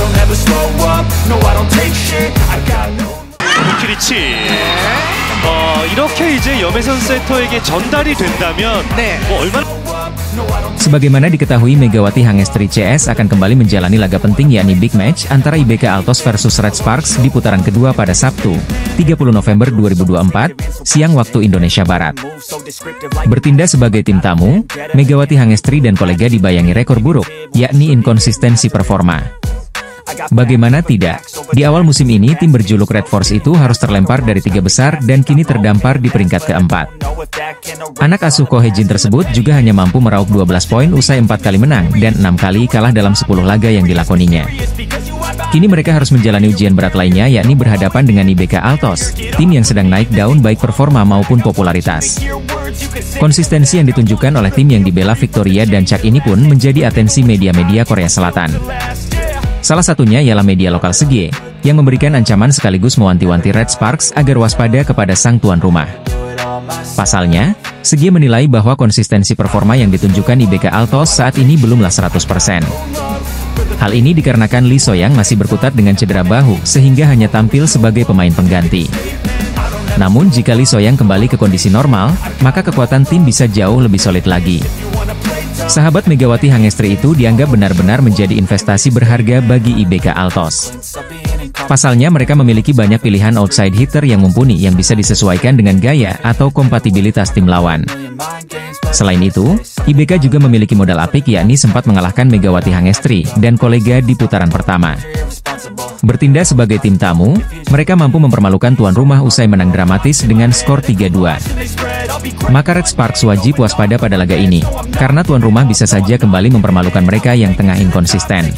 I'll never slow up, no I don't take shit, I got no. 키리치. 이렇게 이제 염혜선 세터에게 전달이 된다면 얼마나. Sebagaimana diketahui, Megawati Hangestri CS akan kembali menjalani laga penting yakni Big Match antara IBK Altos versus Red Sparks di putaran kedua pada Sabtu, 30 November 2024, siang waktu Indonesia Barat. Bertindak sebagai tim tamu, Megawati Hangestri dan kolega dibayangi rekor buruk, yakni inkonsistensi performa. Bagaimana tidak, di awal musim ini tim berjuluk Red Force itu harus terlempar dari 3 besar dan kini terdampar di peringkat keempat. Anak asuh Ko Hye-jin tersebut juga hanya mampu meraup 12 poin usai 4 kali menang dan 6 kali kalah dalam 10 laga yang dilakoninya. Kini mereka harus menjalani ujian berat lainnya yakni berhadapan dengan IBK Altos, tim yang sedang naik daun baik performa maupun popularitas. Konsistensi yang ditunjukkan oleh tim yang dibela Victoria dan Chuck ini pun menjadi atensi media-media Korea Selatan. Salah satunya ialah media lokal Sege, yang memberikan ancaman sekaligus mewanti-wanti Red Sparks agar waspada kepada sang tuan rumah. Pasalnya, Sege menilai bahwa konsistensi performa yang ditunjukkan IBK Altos saat ini belumlah 100%. Hal ini dikarenakan Lee So-young masih berkutat dengan cedera bahu sehingga hanya tampil sebagai pemain pengganti. Namun jika Lee So-young kembali ke kondisi normal, maka kekuatan tim bisa jauh lebih solid lagi. Sahabat Megawati Hangestri itu dianggap benar-benar menjadi investasi berharga bagi IBK Altos. Pasalnya mereka memiliki banyak pilihan outside hitter yang mumpuni yang bisa disesuaikan dengan gaya atau kompatibilitas tim lawan. Selain itu, IBK juga memiliki modal apik yakni sempat mengalahkan Megawati Hangestri dan kolega di putaran pertama. Bertindak sebagai tim tamu, mereka mampu mempermalukan tuan rumah usai menang dramatis dengan skor 3-2. Maka Red Sparks wajib waspada pada laga ini, karena tuan rumah bisa saja kembali mempermalukan mereka yang tengah inkonsisten.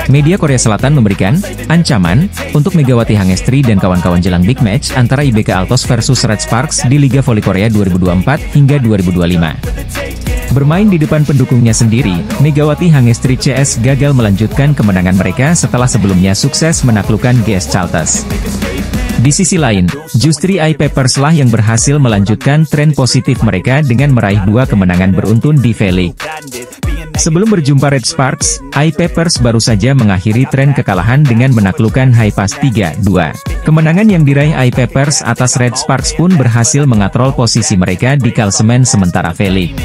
Media Korea Selatan memberikan ancaman untuk Megawati Hangestri dan kawan-kawan jelang Big Match antara IBK Altos versus Red Sparks di Liga Voli Korea 2024 hingga 2025. Bermain di depan pendukungnya sendiri, Megawati Hangestri CS gagal melanjutkan kemenangan mereka setelah sebelumnya sukses menaklukkan GS Chalters. Di sisi lain, justru I-Papers lah yang berhasil melanjutkan tren positif mereka dengan meraih 2 kemenangan beruntun di V-League. Sebelum berjumpa Red Sparks, I-Papers baru saja mengakhiri tren kekalahan dengan menaklukkan Haipas 3-2. Kemenangan yang diraih I-Papers atas Red Sparks pun berhasil mengatrol posisi mereka di klasemen sementara V-League.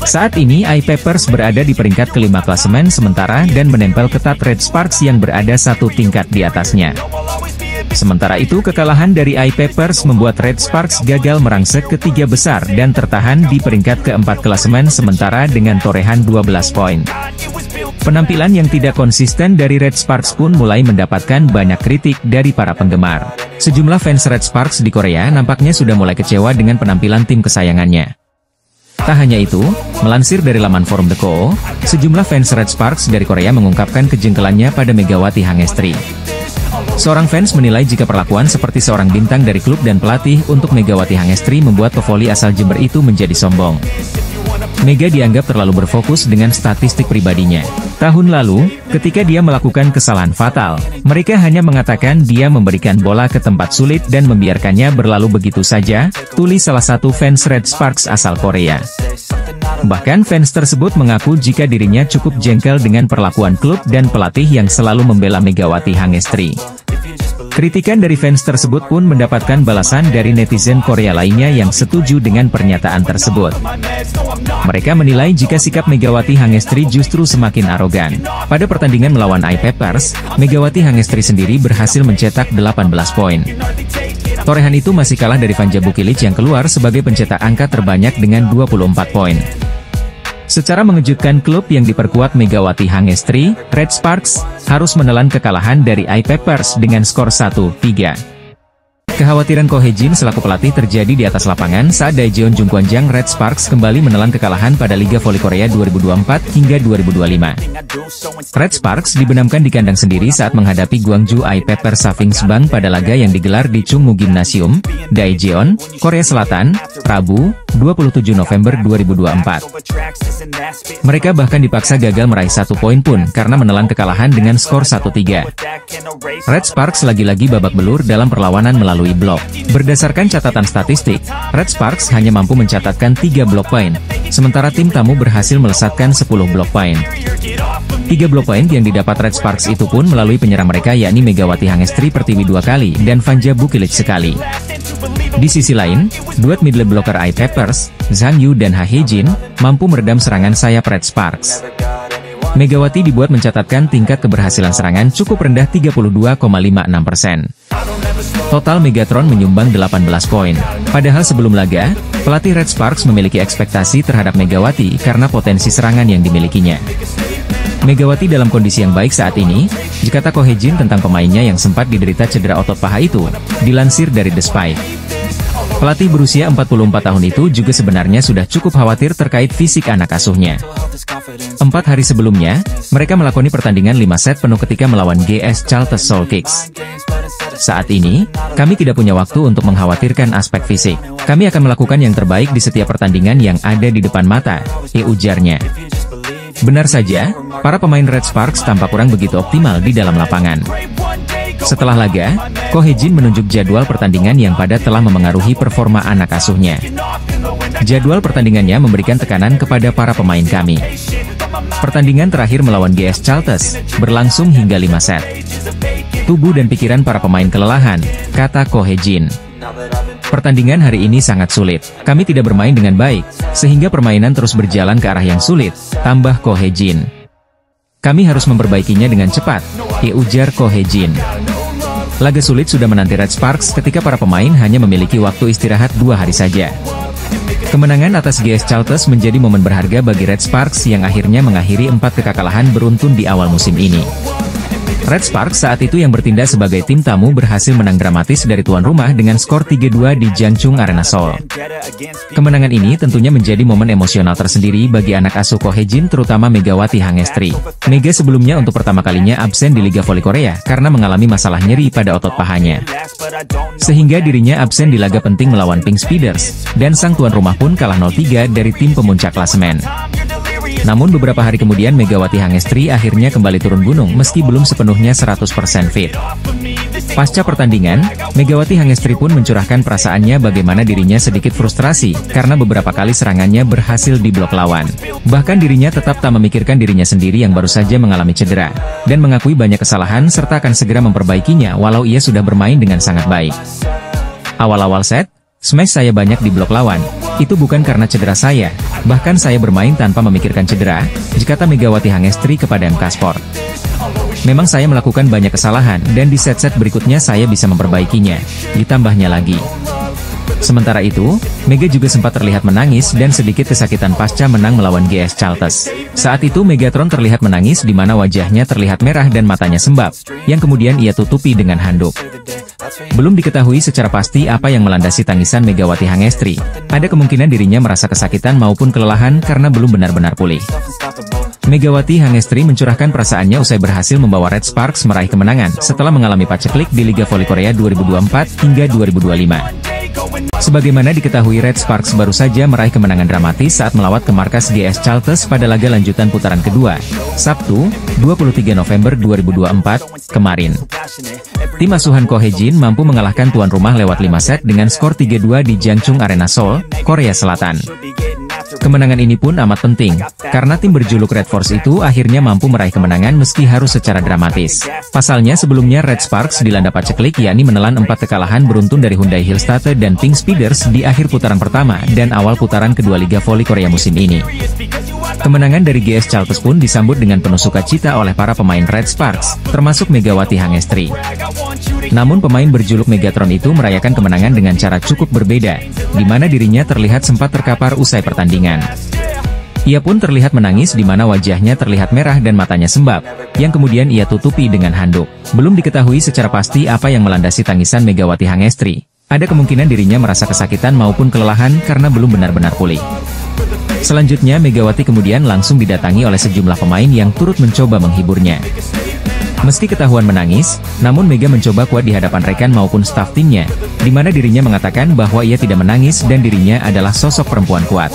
Saat ini I-Papers berada di peringkat kelima klasemen sementara dan menempel ketat Red Sparks yang berada 1 tingkat di atasnya. Sementara itu kekalahan dari I-Papers membuat Red Sparks gagal merangsek ke 3 besar dan tertahan di peringkat keempat klasemen sementara dengan torehan 12 poin. Penampilan yang tidak konsisten dari Red Sparks pun mulai mendapatkan banyak kritik dari para penggemar. Sejumlah fans Red Sparks di Korea nampaknya sudah mulai kecewa dengan penampilan tim kesayangannya. Tak hanya itu, melansir dari laman forum The Ko, sejumlah fans Red Sparks dari Korea mengungkapkan kejengkelannya pada Megawati Hangestri. Seorang fans menilai jika perlakuan seperti seorang bintang dari klub dan pelatih untuk Megawati Hangestri membuat pevoli asal Jember itu menjadi sombong. Mega dianggap terlalu berfokus dengan statistik pribadinya. Tahun lalu, ketika dia melakukan kesalahan fatal, mereka hanya mengatakan dia memberikan bola ke tempat sulit dan membiarkannya berlalu begitu saja, tulis salah satu fans Red Sparks asal Korea. Bahkan fans tersebut mengaku jika dirinya cukup jengkel dengan perlakuan klub dan pelatih yang selalu membela Megawati Hangestri. Kritikan dari fans tersebut pun mendapatkan balasan dari netizen Korea lainnya yang setuju dengan pernyataan tersebut. Mereka menilai jika sikap Megawati Hangestri justru semakin arogan. Pada pertandingan melawan I-Papers, Megawati Hangestri sendiri berhasil mencetak 18 poin. Torehan itu masih kalah dari Vanja Bukilic yang keluar sebagai pencetak angka terbanyak dengan 24 poin. Secara mengejutkan klub yang diperkuat Megawati Hangestri, Red Sparks, harus menelan kekalahan dari I-Papers dengan skor 1-3. Kekhawatiran Ko Hye-jin selaku pelatih terjadi di atas lapangan saat Daejeon Jungkwanjang Red Sparks kembali menelan kekalahan pada Liga Voli Korea 2024 hingga 2025. Red Sparks dibenamkan di kandang sendiri saat menghadapi Gwangju I-Papers Savings Bank pada laga yang digelar di Chungmu Gymnasium, Daejeon, Korea Selatan, Rabu, 27 November 2024. Mereka bahkan dipaksa gagal meraih 1 poin pun karena menelan kekalahan dengan skor 1-3. Red Sparks lagi-lagi babak belur dalam perlawanan melalui blok. Berdasarkan catatan statistik, Red Sparks hanya mampu mencatatkan 3 blok poin, sementara tim tamu berhasil melesatkan 10 blok poin. 3 blok poin yang didapat Red Sparks itu pun melalui penyerang mereka yakni Megawati Hangestri Pertiwi 2 kali dan Vanja Bukilic sekali. Di sisi lain, duet middle blocker I Peppers, Zhang Yu dan Ha Hejin, mampu meredam serangan sayap Red Sparks. Megawati dibuat mencatatkan tingkat keberhasilan serangan cukup rendah 32,56%. Total Megatron menyumbang 18 poin. Padahal sebelum laga, pelatih Red Sparks memiliki ekspektasi terhadap Megawati karena potensi serangan yang dimilikinya. Megawati dalam kondisi yang baik saat ini, jika Ko Hejin tentang pemainnya yang sempat diderita cedera otot paha itu, dilansir dari The Spike. Pelatih berusia 44 tahun itu juga sebenarnya sudah cukup khawatir terkait fisik anak asuhnya. 4 hari sebelumnya, mereka melakoni pertandingan 5 set penuh ketika melawan GS Chalters Soul Kicks. Saat ini, kami tidak punya waktu untuk mengkhawatirkan aspek fisik. Kami akan melakukan yang terbaik di setiap pertandingan yang ada di depan mata, ujarnya. Benar saja, para pemain Red Sparks tampak kurang begitu optimal di dalam lapangan. Setelah laga, Ko Hejin menunjuk jadwal pertandingan yang padat telah memengaruhi performa anak asuhnya. Jadwal pertandingannya memberikan tekanan kepada para pemain kami. Pertandingan terakhir melawan GS Chalters berlangsung hingga 5 set. Tubuh dan pikiran para pemain kelelahan, kata Ko Hejin. Pertandingan hari ini sangat sulit. Kami tidak bermain dengan baik, sehingga permainan terus berjalan ke arah yang sulit, tambah Ko Hejin. Kami harus memperbaikinya dengan cepat, ujar Ko Hejin. Laga sulit sudah menanti Red Sparks ketika para pemain hanya memiliki waktu istirahat 2 hari saja. Kemenangan atas GS Chalters menjadi momen berharga bagi Red Sparks yang akhirnya mengakhiri 4 kekalahan beruntun di awal musim ini. Red Sparks saat itu yang bertindak sebagai tim tamu berhasil menang dramatis dari tuan rumah dengan skor 3-2 di Jangchung Arena Seoul. Kemenangan ini tentunya menjadi momen emosional tersendiri bagi anak asuh Ko Hejin terutama Megawati Hangestri. Mega sebelumnya untuk pertama kalinya absen di Liga Voli Korea karena mengalami masalah nyeri pada otot pahanya. Sehingga dirinya absen di laga penting melawan Pink Speeders, dan sang tuan rumah pun kalah 0-3 dari tim pemuncak klasemen. Namun beberapa hari kemudian Megawati Hangestri akhirnya kembali turun gunung meski belum sepenuhnya 100% fit. Pasca pertandingan, Megawati Hangestri pun mencurahkan perasaannya bagaimana dirinya sedikit frustrasi karena beberapa kali serangannya berhasil diblok lawan. Bahkan dirinya tetap tak memikirkan dirinya sendiri yang baru saja mengalami cedera, dan mengakui banyak kesalahan serta akan segera memperbaikinya walau ia sudah bermain dengan sangat baik. Awal-awal set, smash saya banyak diblok lawan. Itu bukan karena cedera saya, bahkan saya bermain tanpa memikirkan cedera, kata Megawati Hangestri kepada MK Sport. Memang saya melakukan banyak kesalahan dan di set-set berikutnya saya bisa memperbaikinya, ditambahnya lagi. Sementara itu, Mega juga sempat terlihat menangis dan sedikit kesakitan pasca menang melawan GS Chalters. Saat itu Megatron terlihat menangis di mana wajahnya terlihat merah dan matanya sembab, yang kemudian ia tutupi dengan handuk. Belum diketahui secara pasti apa yang melandasi tangisan Megawati Hangestri. Ada kemungkinan dirinya merasa kesakitan maupun kelelahan karena belum benar-benar pulih. Megawati Hangestri mencurahkan perasaannya usai berhasil membawa Red Sparks meraih kemenangan setelah mengalami paceklik di Liga Voli Korea 2024 hingga 2025. Sebagaimana diketahui Red Sparks baru saja meraih kemenangan dramatis saat melawat ke markas GS Chalters pada laga lanjutan putaran kedua, Sabtu, 23 November 2024, kemarin. Tim asuhan Ko Hejin mampu mengalahkan tuan rumah lewat 5 set dengan skor 3-2 di Jangchung Arena Seoul, Korea Selatan. Kemenangan ini pun amat penting, karena tim berjuluk Red Force itu akhirnya mampu meraih kemenangan meski harus secara dramatis. Pasalnya sebelumnya Red Sparks dilanda paceklik yakni menelan 4 kekalahan beruntun dari Hyundai Hillstate dan Pink Speeders di akhir putaran pertama dan awal putaran kedua Liga Voli Korea musim ini. Kemenangan dari GS Chalters pun disambut dengan penuh sukacita oleh para pemain Red Sparks, termasuk Megawati Hangestri. Namun pemain berjuluk Megatron itu merayakan kemenangan dengan cara cukup berbeda, di mana dirinya terlihat sempat terkapar usai pertandingan. Ia pun terlihat menangis di mana wajahnya terlihat merah dan matanya sembab, yang kemudian ia tutupi dengan handuk. Belum diketahui secara pasti apa yang melandasi tangisan Megawati Hangestri. Ada kemungkinan dirinya merasa kesakitan maupun kelelahan karena belum benar-benar pulih. Selanjutnya Megawati kemudian langsung didatangi oleh sejumlah pemain yang turut mencoba menghiburnya. Meski ketahuan menangis, namun Mega mencoba kuat di hadapan rekan maupun staf timnya, di mana dirinya mengatakan bahwa ia tidak menangis dan dirinya adalah sosok perempuan kuat.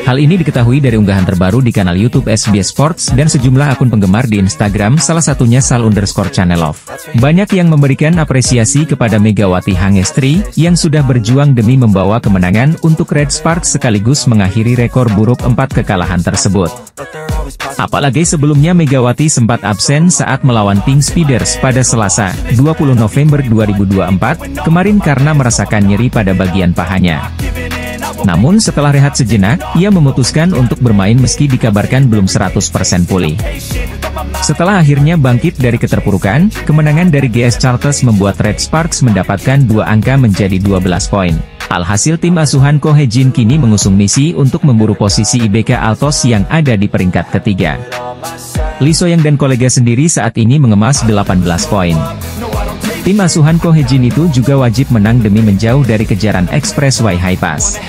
Hal ini diketahui dari unggahan terbaru di kanal YouTube SBS Sports dan sejumlah akun penggemar di Instagram, salah satunya Sal_Channelove. Banyak yang memberikan apresiasi kepada Megawati Hangestri, yang sudah berjuang demi membawa kemenangan untuk Red Sparks sekaligus mengakhiri rekor buruk 4 kekalahan tersebut. Apalagi sebelumnya Megawati sempat absen saat melawan Pink Speeders pada Selasa, 20 November 2024, kemarin karena merasakan nyeri pada bagian pahanya. Namun setelah rehat sejenak, ia memutuskan untuk bermain meski dikabarkan belum 100% pulih. Setelah akhirnya bangkit dari keterpurukan, kemenangan dari GS Charters membuat Red Sparks mendapatkan 2 angka menjadi 12 poin. Alhasil tim asuhan Ko Hye-jin kini mengusung misi untuk memburu posisi IBK Altos yang ada di peringkat ketiga. Lee So-young dan kolega sendiri saat ini mengemas 18 poin. Tim asuhan Ko Hye-jin itu juga wajib menang demi menjauh dari kejaran Expressway Hi-Pass.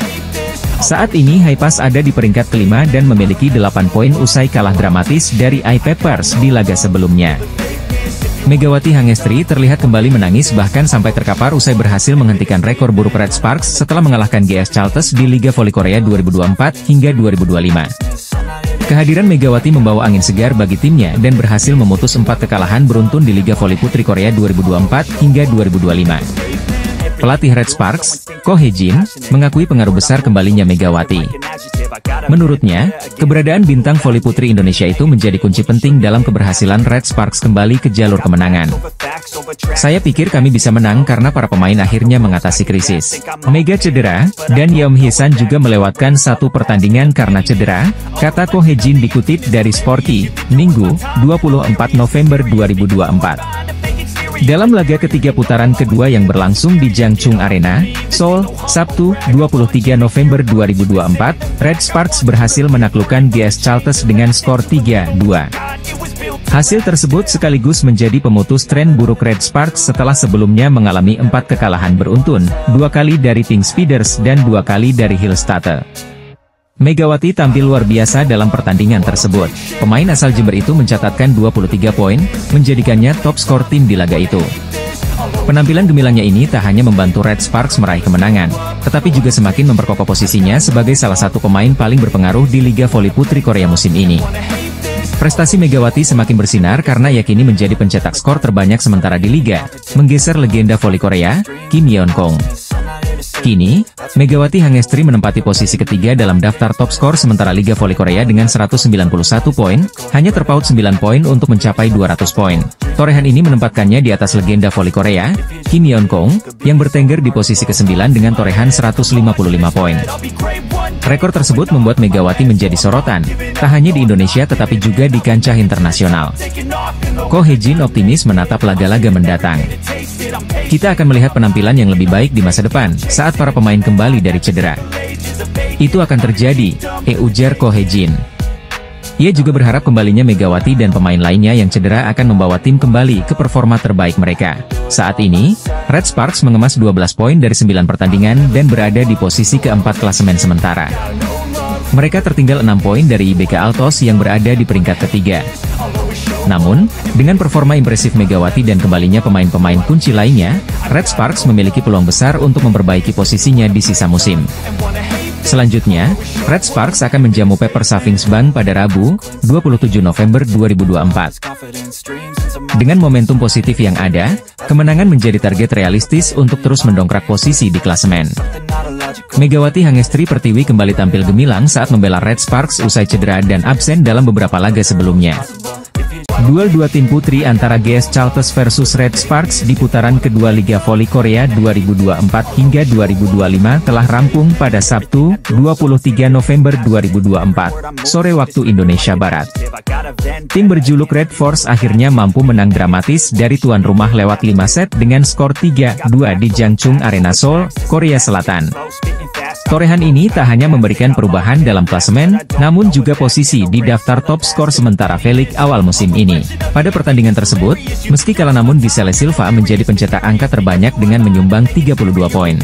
Saat ini Hi-Pass ada di peringkat kelima dan memiliki 8 poin usai kalah dramatis dari I-Peppers di laga sebelumnya. Megawati Hangestri terlihat kembali menangis bahkan sampai terkapar usai berhasil menghentikan rekor buruk Red Sparks setelah mengalahkan GS Charters di Liga Voli Korea 2024 hingga 2025. Kehadiran Megawati membawa angin segar bagi timnya dan berhasil memutus 4 kekalahan beruntun di Liga Voli Putri Korea 2024 hingga 2025. Pelatih Red Sparks, Ko Hye-jin, mengakui pengaruh besar kembalinya Megawati. Menurutnya, keberadaan bintang voli putri Indonesia itu menjadi kunci penting dalam keberhasilan Red Sparks kembali ke jalur kemenangan. Saya pikir kami bisa menang karena para pemain akhirnya mengatasi krisis. Mega cedera, dan Yeom Hye-san juga melewatkan 1 pertandingan karena cedera, kata Ko Hye-jin dikutip dari Sporty, Minggu, 24 November 2024. Dalam laga ketiga putaran kedua yang berlangsung di Jangchung Arena, Seoul, Sabtu, 23 November 2024, Red Sparks berhasil menaklukkan GS Charters dengan skor 3-2. Hasil tersebut sekaligus menjadi pemutus tren buruk Red Sparks setelah sebelumnya mengalami 4 kekalahan beruntun, 2 kali dari Pink Speeders dan 2 kali dari Hillstatter. Megawati tampil luar biasa dalam pertandingan tersebut. Pemain asal Jember itu mencatatkan 23 poin, menjadikannya top skor tim di laga itu. Penampilan gemilangnya ini tak hanya membantu Red Sparks meraih kemenangan, tetapi juga semakin memperkokoh posisinya sebagai salah satu pemain paling berpengaruh di Liga Voli Putri Korea musim ini. Prestasi Megawati semakin bersinar karena ia kini menjadi pencetak skor terbanyak sementara di Liga, menggeser legenda voli Korea, Kim Yeon-kong. Kini, Megawati Hangestri menempati posisi ketiga dalam daftar top skor sementara Liga Voli Korea dengan 191 poin, hanya terpaut 9 poin untuk mencapai 200 poin. Torehan ini menempatkannya di atas legenda voli Korea, Kim Yeon-kong, yang bertengger di posisi ke-9 dengan torehan 155 poin. Rekor tersebut membuat Megawati menjadi sorotan, tak hanya di Indonesia tetapi juga di kancah internasional. Ko Hye-jin optimis menatap laga-laga mendatang. Kita akan melihat penampilan yang lebih baik di masa depan, saat para pemain kembali dari cedera. Itu akan terjadi, ujar Ko Hye-jin. Ia juga berharap kembalinya Megawati dan pemain lainnya yang cedera akan membawa tim kembali ke performa terbaik mereka. Saat ini, Red Sparks mengemas 12 poin dari 9 pertandingan dan berada di posisi keempat klasemen sementara. Mereka tertinggal 6 poin dari IBK Altos yang berada di peringkat ketiga. Namun, dengan performa impresif Megawati dan kembalinya pemain-pemain kunci lainnya, Red Sparks memiliki peluang besar untuk memperbaiki posisinya di sisa musim. Selanjutnya, Red Sparks akan menjamu Pepper Savings Bank pada Rabu, 27 November 2024. Dengan momentum positif yang ada, kemenangan menjadi target realistis untuk terus mendongkrak posisi di klasemen. Megawati Hangestri Pertiwi kembali tampil gemilang saat membela Red Sparks usai cedera dan absen dalam beberapa laga sebelumnya. Duel dua tim putri antara GS Charters versus Red Sparks di putaran kedua Liga Voli Korea 2024 hingga 2025 telah rampung pada Sabtu, 23 November 2024, sore waktu Indonesia Barat. Tim berjuluk Red Force akhirnya mampu menang dramatis dari tuan rumah lewat 5 set dengan skor 3-2 di Jangchung Arena Seoul, Korea Selatan. Torehan ini tak hanya memberikan perubahan dalam klasemen, namun juga posisi di daftar top skor sementara Felix awal musim ini. Pada pertandingan tersebut, meski kalah namun Giselle Silva menjadi pencetak angka terbanyak dengan menyumbang 32 poin.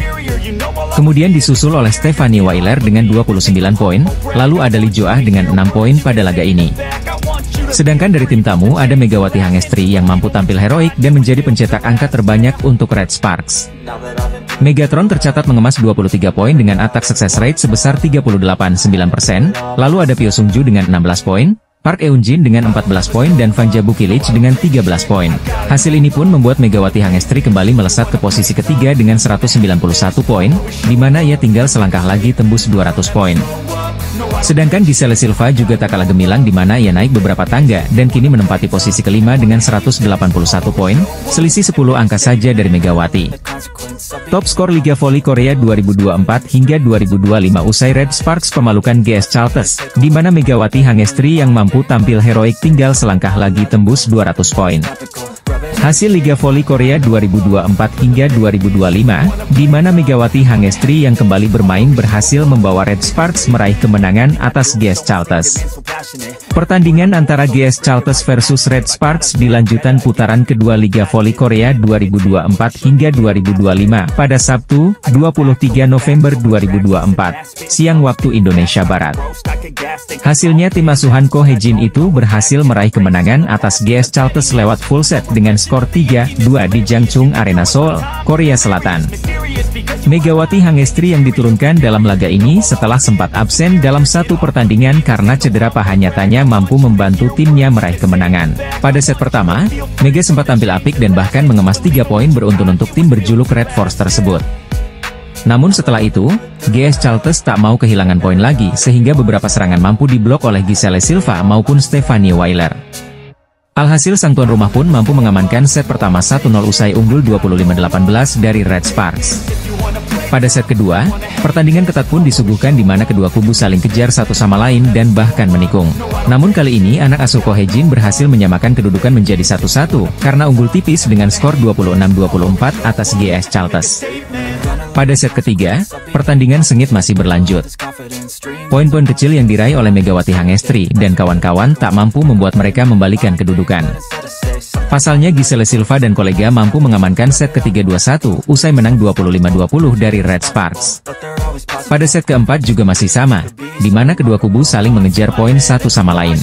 Kemudian disusul oleh Stephanie Weiler dengan 29 poin, lalu ada Lee Jo-ah dengan 6 poin pada laga ini. Sedangkan dari tim tamu ada Megawati Hangestri yang mampu tampil heroik dan menjadi pencetak angka terbanyak untuk Red Sparks. Megatron tercatat mengemas 23 poin dengan attack success rate sebesar 38,9%, lalu ada Pyo Sungju dengan 16 poin, Park Eun-jin dengan 14 poin dan Vanja Bukilic dengan 13 poin. Hasil ini pun membuat Megawati Hangestri kembali melesat ke posisi ketiga dengan 191 poin, di mana ia tinggal selangkah lagi tembus 200 poin. Sedangkan Giselle Silva juga tak kalah gemilang di mana ia naik beberapa tangga dan kini menempati posisi kelima dengan 181 poin, selisih 10 angka saja dari Megawati. Top skor Liga Voli Korea 2024 hingga 2025 usai Red Sparks pemalukan GS Chalters, di mana Megawati Hangestri yang mampu tampil heroik tinggal selangkah lagi tembus 200 poin. Hasil Liga Voli Korea 2024 hingga 2025, di mana Megawati Hangestri yang kembali bermain berhasil membawa Red Sparks meraih kemenangan atas GS Chalters. Pertandingan antara GS Chalters versus Red Sparks di lanjutan putaran kedua Liga Voli Korea 2024 hingga 2025 pada Sabtu, 23 November 2024, siang waktu Indonesia Barat. Hasilnya tim asuhan Ko Hye-jin itu berhasil meraih kemenangan atas GS Chalters lewat full set dengan skor 3-2 di Jangchung Arena Seoul, Korea Selatan. Megawati Hangestri yang diturunkan dalam laga ini setelah sempat absen dalam satu pertandingan karena cedera paha nyatanya mampu membantu timnya meraih kemenangan. Pada set pertama, Mega sempat tampil apik dan bahkan mengemas 3 poin beruntun untuk tim berjuluk Red Force tersebut. Namun setelah itu, GS Chalters tak mau kehilangan poin lagi sehingga beberapa serangan mampu diblok oleh Giselle Silva maupun Stephanie Weiler. Alhasil sang tuan rumah pun mampu mengamankan set pertama 1-0 usai unggul 25-18 dari Red Sparks. Pada set kedua, pertandingan ketat pun disuguhkan di mana kedua kubu saling kejar satu sama lain dan bahkan menikung. Namun kali ini anak asuh Ko Hye-jin berhasil menyamakan kedudukan menjadi 1-1 karena unggul tipis dengan skor 26-24 atas GS Chalters. Pada set ketiga, pertandingan sengit masih berlanjut. Poin-poin kecil yang diraih oleh Megawati Hangestri dan kawan-kawan tak mampu membuat mereka membalikan kedudukan. Pasalnya Giselle Silva dan kolega mampu mengamankan set ketiga 2-1 usai menang 25-20 dari Red Sparks. Pada set keempat juga masih sama, di mana kedua kubu saling mengejar poin satu sama lain.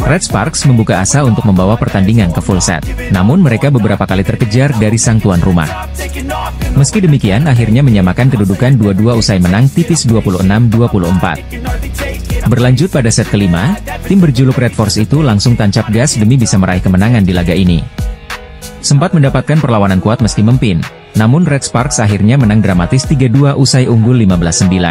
Red Sparks membuka asa untuk membawa pertandingan ke full set, namun mereka beberapa kali terkejar dari sang tuan rumah. Meski demikian akhirnya menyamakan kedudukan 2-2 usai menang tipis 26-24. Berlanjut pada set kelima, tim berjuluk Red Force itu langsung tancap gas demi bisa meraih kemenangan di laga ini. Sempat mendapatkan perlawanan kuat meski memimpin, namun Red Sparks akhirnya menang dramatis 3-2 usai unggul 15-9.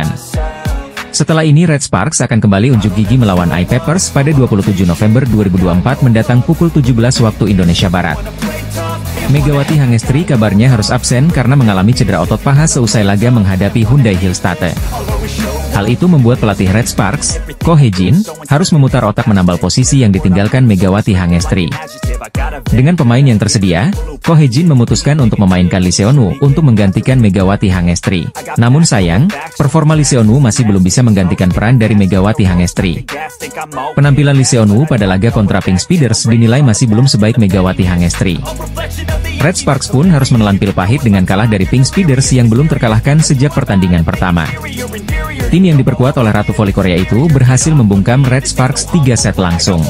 Setelah ini Red Sparks akan kembali unjuk gigi melawan I-Peppers pada 27 November 2024 mendatang pukul 17 waktu Indonesia Barat. Megawati Hangestri kabarnya harus absen karena mengalami cedera otot paha seusai laga menghadapi Hyundai Hillstate. Hal itu membuat pelatih Red Sparks, Ko Hye-jin, harus memutar otak menambal posisi yang ditinggalkan Megawati Hangestri. Dengan pemain yang tersedia, Ko Hye-jin memutuskan untuk memainkan Lee Seon-woo untuk menggantikan Megawati Hangestri. Namun sayang, performa Lee Seon-woo masih belum bisa menggantikan peran dari Megawati Hangestri. Penampilan Lee Seon-woo pada laga kontra Pink Speeders dinilai masih belum sebaik Megawati Hangestri. Red Sparks pun harus menelan pil pahit dengan kalah dari Pink Speeders yang belum terkalahkan sejak pertandingan pertama. Tim yang diperkuat oleh Ratu Voli Korea itu berhasil membungkam Red Sparks 3 set langsung.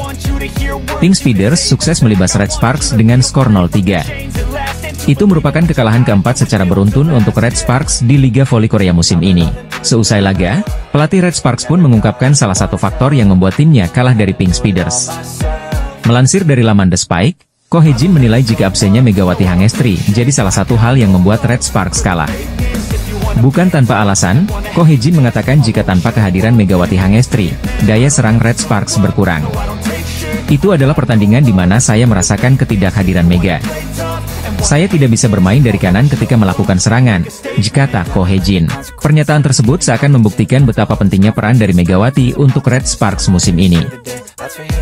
Pink Speeders sukses melibas Red Sparks dengan skor 0-3. Itu merupakan kekalahan keempat secara beruntun untuk Red Sparks di Liga Voli Korea musim ini. Seusai laga, pelatih Red Sparks pun mengungkapkan salah satu faktor yang membuat timnya kalah dari Pink Speeders. Melansir dari laman The Spike, Ko Hye-jin menilai jika absennya Megawati Hangestri jadi salah satu hal yang membuat Red Sparks kalah. Bukan tanpa alasan, Ko Hye-jin mengatakan jika tanpa kehadiran Megawati Hangestri, daya serang Red Sparks berkurang. Itu adalah pertandingan di mana saya merasakan ketidakhadiran Mega. Saya tidak bisa bermain dari kanan ketika melakukan serangan, kata Ko Hye-jin. Pernyataan tersebut seakan membuktikan betapa pentingnya peran dari Megawati untuk Red Sparks musim ini.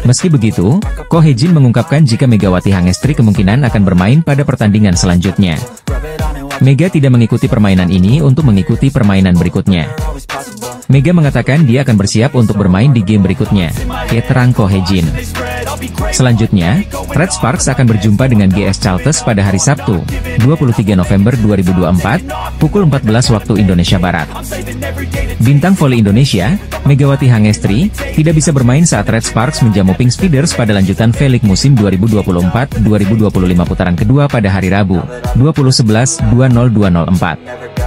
Meski begitu, Ko Hye-jin mengungkapkan jika Megawati Hangestri kemungkinan akan bermain pada pertandingan selanjutnya. Mega tidak mengikuti permainan ini untuk mengikuti permainan berikutnya. Mega mengatakan dia akan bersiap untuk bermain di game berikutnya, terang Ko Hye-jin. Selanjutnya, Red Sparks akan berjumpa dengan GS Chalters pada hari Sabtu, 23 November 2024, pukul 14 waktu Indonesia Barat. Bintang voli Indonesia, Megawati Hangestri, tidak bisa bermain saat Red Sparks menjamu Pink Speeders pada lanjutan V-League musim 2024-2025 putaran kedua pada hari Rabu, 20/11/2024.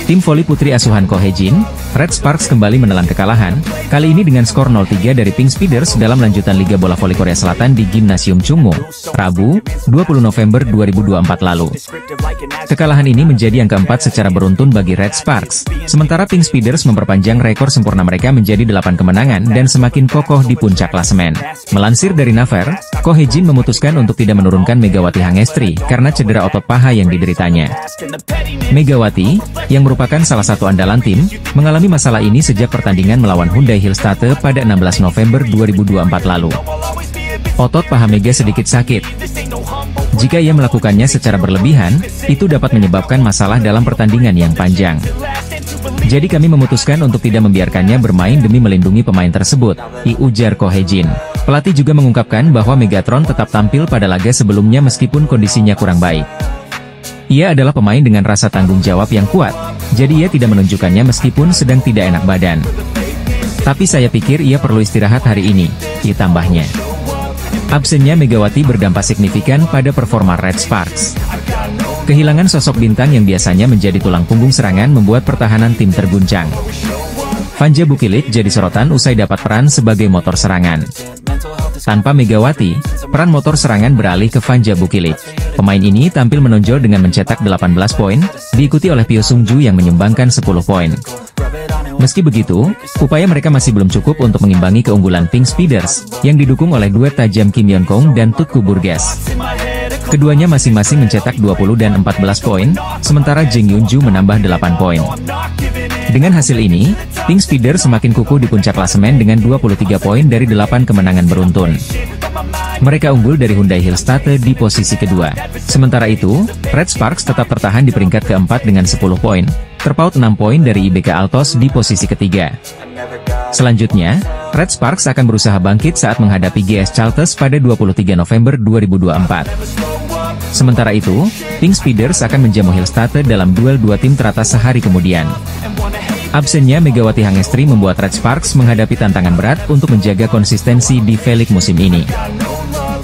Tim voli putri asuhan Ko Hye-jin, Red Sparks kembali menelan kekalahan, kali ini dengan skor 0-3 dari Pink Speeders dalam lanjutan Liga Bola Voli Korea Selatan di Gimnasium Chungmu, Rabu, 20 November 2024 lalu. Kekalahan ini menjadi yang keempat secara beruntun bagi Red Sparks, sementara Pink Speeders memperpanjang rekor sempurna mereka menjadi 8 kemenangan dan semakin kokoh di puncak klasemen. Melansir dari Naver, Ko Hye-jin memutuskan untuk tidak menurunkan Megawati Hangestri karena cedera otot paha yang dideritanya. Megawati, yang merupakan salah satu andalan tim, mengalami masalah ini sejak pertandingan melawan Hyundai Hillstate pada 16 November 2024 lalu. Otot paha Mega sedikit sakit. Jika ia melakukannya secara berlebihan, itu dapat menyebabkan masalah dalam pertandingan yang panjang. Jadi kami memutuskan untuk tidak membiarkannya bermain demi melindungi pemain tersebut, ujar Ko Hye-jin. Pelatih juga mengungkapkan bahwa Megatron tetap tampil pada laga sebelumnya meskipun kondisinya kurang baik. Ia adalah pemain dengan rasa tanggung jawab yang kuat, jadi ia tidak menunjukkannya meskipun sedang tidak enak badan. Tapi saya pikir ia perlu istirahat hari ini, tambahnya. Absennya Megawati berdampak signifikan pada performa Red Sparks. Kehilangan sosok bintang yang biasanya menjadi tulang punggung serangan membuat pertahanan tim terguncang. Vanja Bukilic jadi sorotan usai dapat peran sebagai motor serangan. Tanpa Megawati, peran motor serangan beralih ke Vanja Bukilic. Pemain ini tampil menonjol dengan mencetak 18 poin, diikuti oleh Pyo Sung-ju yang menyumbangkan 10 poin. Meski begitu, upaya mereka masih belum cukup untuk mengimbangi keunggulan Pink Speeders, yang didukung oleh duet tajam Kim Yeon-kong dan Tutku Burgess. Keduanya masing-masing mencetak 20 dan 14 poin, sementara Jang Yoon-ju menambah 8 poin. Dengan hasil ini, Pink Speeders semakin kukuh di puncak klasemen dengan 23 poin dari 8 kemenangan beruntun. Mereka unggul dari Hyundai Hillstate di posisi kedua. Sementara itu, Red Sparks tetap tertahan di peringkat keempat dengan 10 poin, terpaut 6 poin dari IBK Altos di posisi ketiga. Selanjutnya, Red Sparks akan berusaha bangkit saat menghadapi GS Chalters pada 23 November 2024. Sementara itu, Pink Speeders akan menjamu Hillstate dalam duel dua tim teratas sehari kemudian. Absennya Megawati Hangestri membuat Red Sparks menghadapi tantangan berat untuk menjaga konsistensi di V-League musim ini.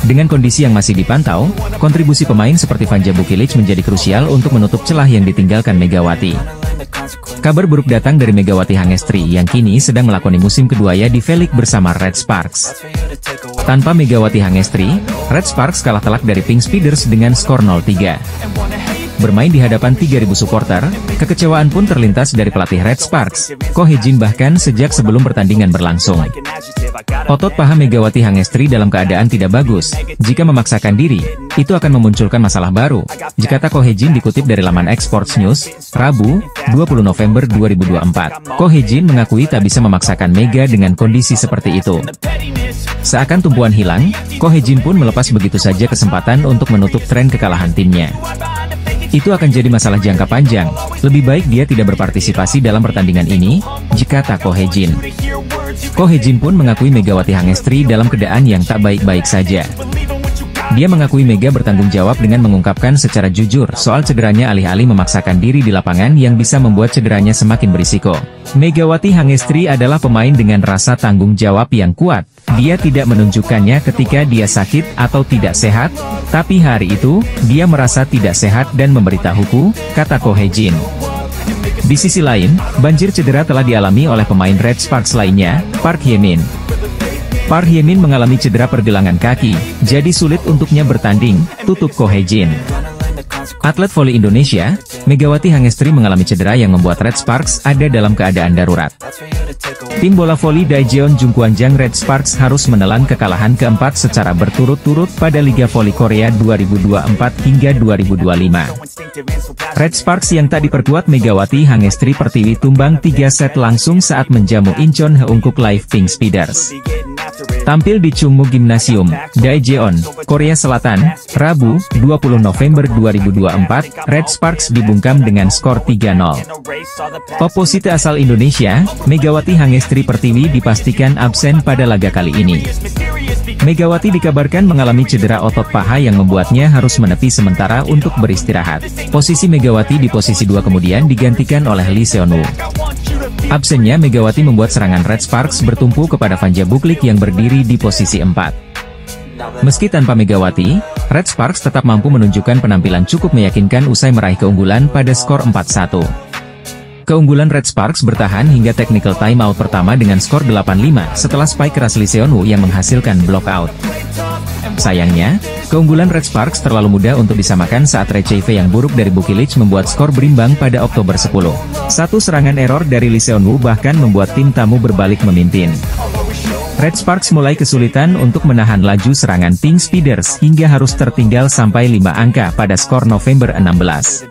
Dengan kondisi yang masih dipantau, kontribusi pemain seperti Vanja Bukilic menjadi krusial untuk menutup celah yang ditinggalkan Megawati. Kabar buruk datang dari Megawati Hangestri yang kini sedang melakoni musim keduanya di V-League bersama Red Sparks. Tanpa Megawati Hangestri, Red Sparks kalah telak dari Pink Speeders dengan skor 0-3. Bermain di hadapan 3.000 supporter, kekecewaan pun terlintas dari pelatih Red Sparks, Ko Hye-jin bahkan sejak sebelum pertandingan berlangsung. Otot paha Megawati Hangestri dalam keadaan tidak bagus. Jika memaksakan diri, itu akan memunculkan masalah baru, kata Ko Hye-jin dikutip dari laman Exports News, Rabu, 20 November 2024. Ko Hye-jin mengakui tak bisa memaksakan Mega dengan kondisi seperti itu. Seakan tumpuan hilang, Ko Hye-jin pun melepas begitu saja kesempatan untuk menutup tren kekalahan timnya. Itu akan jadi masalah jangka panjang, lebih baik dia tidak berpartisipasi dalam pertandingan ini, kata Ko Hye-jin. Ko Hye-jin pun mengakui Megawati Hangestri dalam keadaan yang tak baik-baik saja. Dia mengakui Mega bertanggung jawab dengan mengungkapkan secara jujur soal cederanya alih-alih memaksakan diri di lapangan yang bisa membuat cederanya semakin berisiko. Megawati Hangestri adalah pemain dengan rasa tanggung jawab yang kuat. Dia tidak menunjukkannya ketika dia sakit atau tidak sehat, tapi hari itu, dia merasa tidak sehat dan memberitahuku, kata Ko Hye-jin. Di sisi lain, banjir cedera telah dialami oleh pemain Red Sparks lainnya, Park Hye-min. Park Hye-min mengalami cedera pergelangan kaki, jadi sulit untuknya bertanding, tutup Ko Hye-jin. Atlet voli Indonesia, Megawati Hangestri mengalami cedera yang membuat Red Sparks ada dalam keadaan darurat. Tim bola voli Daejeon Jungkwanjang Red Sparks harus menelan kekalahan keempat secara berturut-turut pada Liga Voli Korea 2024 hingga 2025. Red Sparks yang tak diperkuat Megawati Hangestri Pertiwi tumbang 3 set langsung saat menjamu Incheon Heungkuk Live Pink Speeders. Tampil di Chungmu Gymnasium, Daejeon, Korea Selatan, Rabu, 20 November 2024, Red Sparks dibungkam dengan skor 3-0. Oposite asal Indonesia, Megawati Hangestri Pertiwi dipastikan absen pada laga kali ini. Megawati dikabarkan mengalami cedera otot paha yang membuatnya harus menepi sementara untuk beristirahat. Posisi Megawati di posisi 2 kemudian digantikan oleh Lee Seon-woo. Absennya Megawati membuat serangan Red Sparks bertumpu kepada Vanja Buklik yang berdiri di posisi 4. Meski tanpa Megawati, Red Sparks tetap mampu menunjukkan penampilan cukup meyakinkan usai meraih keunggulan pada skor 4-1. Keunggulan Red Sparks bertahan hingga technical timeout pertama dengan skor 8-5 setelah spike keras Lee Seon-woo yang menghasilkan block out. Sayangnya, keunggulan Red Sparks terlalu mudah untuk disamakan saat receive yang buruk dari Bukilic membuat skor berimbang pada Oktober 10. Satu serangan error dari Lee Seon-woo bahkan membuat tim tamu berbalik memimpin. Red Sparks mulai kesulitan untuk menahan laju serangan Pink Speeders hingga harus tertinggal sampai 5 angka pada skor November 16.